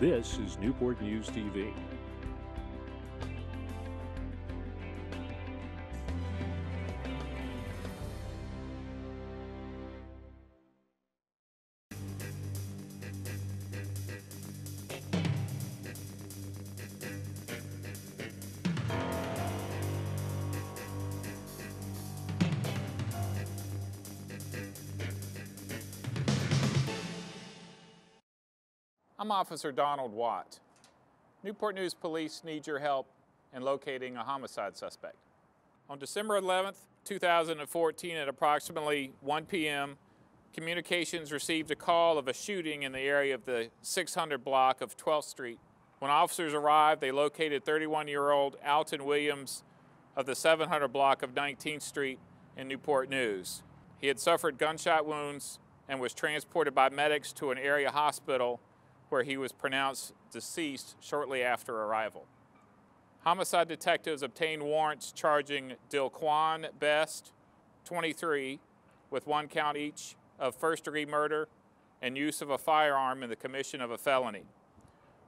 This is Newport News TV. I'm Officer Donald Watt. Newport News Police need your help in locating a homicide suspect. On December 11th, 2014 at approximately 1 p.m., Communications received a call of a shooting in the area of the 600 block of 12th Street. When officers arrived, they located 31-year-old Alton Williams of the 700 block of 19th Street in Newport News. He had suffered gunshot wounds and was transported by medics to an area hospital where he was pronounced deceased shortly after arrival. Homicide detectives obtained warrants charging Dilquan Best, 23, with 1 count each of first-degree murder and use of a firearm in the commission of a felony.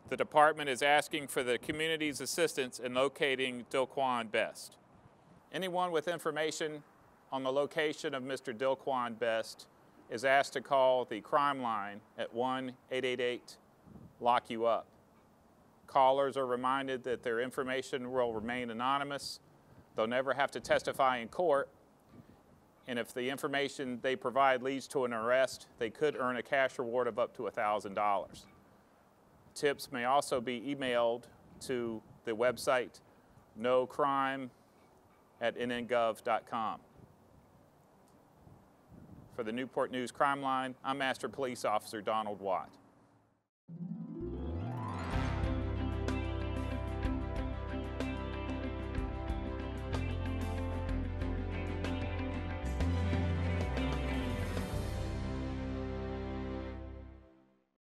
The department is asking for the community's assistance in locating Dilquan Best. Anyone with information on the location of Mr. Dilquan Best is asked to call the crime line at 1-888 LOCK-YOU UP. Callers are reminded that their information will remain anonymous. They'll never have to testify in court, and if the information they provide leads to an arrest, they could earn a cash reward of up to $1,000. Tips may also be emailed to the website nocrime@nngov.com. For the Newport News Crime Line, I'm Master Police Officer Donald Watt.